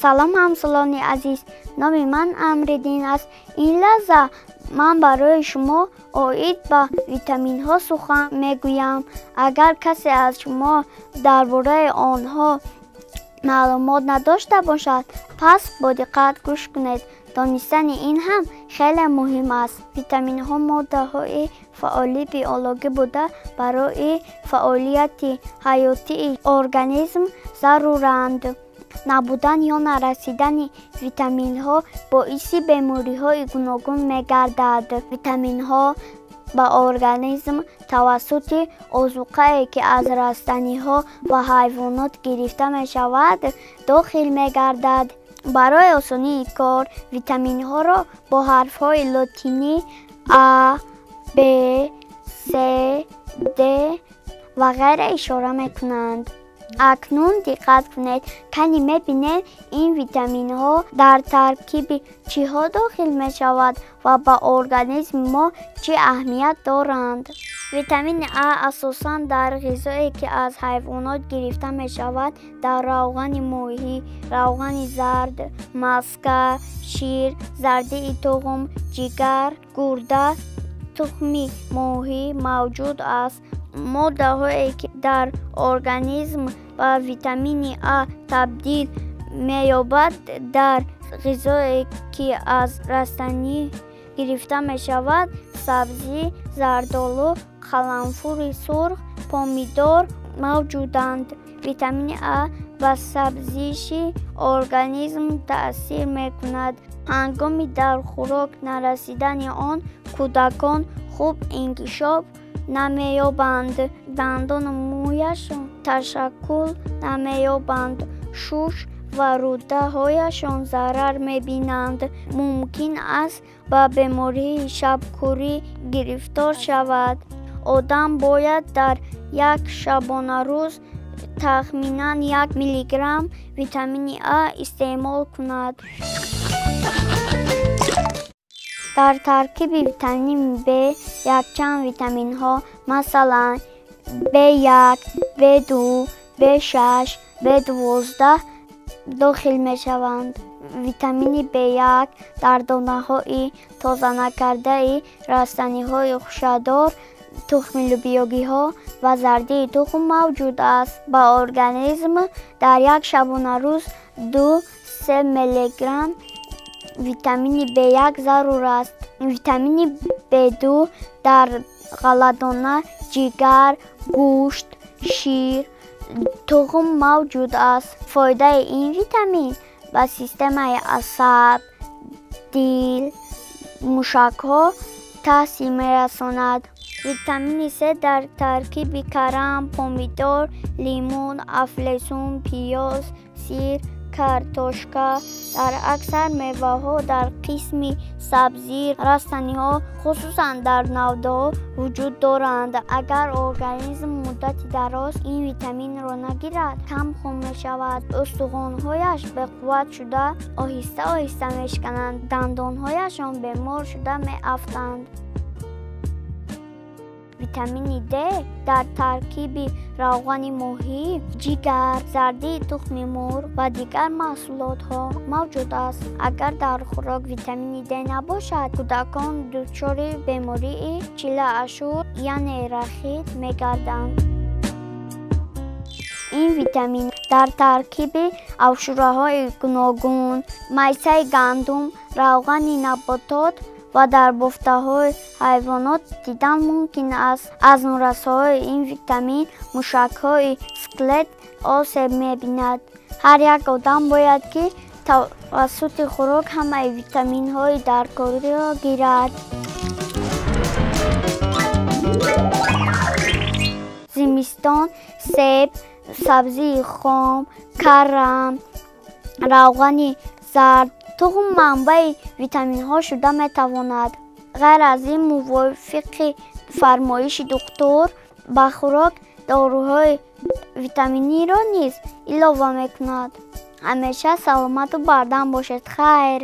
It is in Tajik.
салом ҳамсолони азиз, номи ман Амриддин аст. Ин лаҳза ман барои шумо оид ба витаминҳо сухан мегӯям. Агар касе аз шумо дар бораи онҳо маълумот надошта бошад, пас бо диққат гӯш кунед. Донистани ин ҳам хеле муҳим аст. Витаминҳо моддаҳои фаъоли биологӣ буда, барои фаъолияти ҳаётии организм заруранд. Набудан ё нарасидани витаминҳо боиси бемориҳои гуногун мегардад. Витаминҳо ба организм тавассути озуқае, ки аз растаниҳо ва ҳайвонот гирифта мешавад, дохил мегардад. Барои осонии кор, витаминҳоро бо ҳарфҳои лотинӣ А, Б, С, Д ва ғайра ишора мекунанд. Акнун диққат кунед, кани мебинед ин витаминҳо дар таркиби чиҳо дохил мешавад ва ба организми мо чӣ аҳамият доранд. Витамини А асосан дар ғизое, ки аз ҳайвонот гирифта мешавад, дар равғани моҳӣ, равғани зард, маска, шир, зардии туғум, ҷигар, гурда, тухми моҳӣ мавҷуд аст. Моддаҳое, ки дар организм ба витамини А табдил меёбад, дар ғизое, ки аз растанӣ гирифта мешавад, сабзӣ, зардолу, қаламфури сурх, помидор мавҷуданд. Витамини А ба сабзиши организм таъсир мекунад. ҳангоми дар хӯрок нарасидани он, кӯдакон хуб инкишоф намеёбанд, дандону мӯяшон ташаккул намеёбанд, шуш ва рӯдаҳояшон зарар мебинанд. Мумкин аст ба бемории шабкурӣ гирифтор шавад. Одам бояд дар як шабонарӯз тахминан 1 миллиграмм витамини А истеъмол кунад. Дар таркиби витамини Б якчанд витаминҳо, масалан B1, B2, B6, B12 дохил мешаванд. Витамини B1 дар донаҳои тозанакардаи растаниҳои хушадор, тухмилӯбиёгиҳо ва зардии тухм мавҷуд аст. Ба организм дар як шабонарӯз 2-3 миллиграмм витамини B1 зарур аст. Витамини B2 дар ғалладона, ҷигар, гӯшт, шир, туғм мавҷуд аст. Фоидаи ин витамин ба системаи асаб, дил, мушакҳо таъсир мерасонад. Витамини С дар таркиби карам, помидор, лимон, афлесун, пиёз, сир, картошка, дар аксар меваҳо, дар қисми сабзӣ, растаниҳо, хусусан дар навдаҳо вуҷуд доранд. Агар организм муддати дароз ин витаминро нагирад, кам хун мешавад, устухонҳояш беқувват шуда оҳиста оҳиста мешкананд, дандонҳояшон бемор шуда меафтанд. Витамини Д дар таркиби равғани моҳӣ, ҷигар, зардии тухми мурғ ва дигар маҳсулотҳо мавҷуд аст. Агар дар хӯрок витамини Д набошад, кӯдакон дучори бемории чилаашур яъне рахит мегарданд. Ин витамин дар таркиби авшураҳои гуногун, майсаи гандум, равғани наботот ва дар бофтаҳои ҳайвонот дидан мумкин аст. Аз норасоии ин витамин мушакҳои скелет осеб мебинад. Ҳар як одам бояд, ки тавассути хӯрок ҳамаи витаминҳои даркориро гирад. Зимистон себ, сабзии хом, карам, равғани зард, тухм манбаи витаминҳо шуда метавонад. ғайр аз ин, мувофиқи фармоиши духтур, ба хӯрок доруҳои витаминиро низ илова мекунад. ҳамеша саломату бардам бошед. Хайр!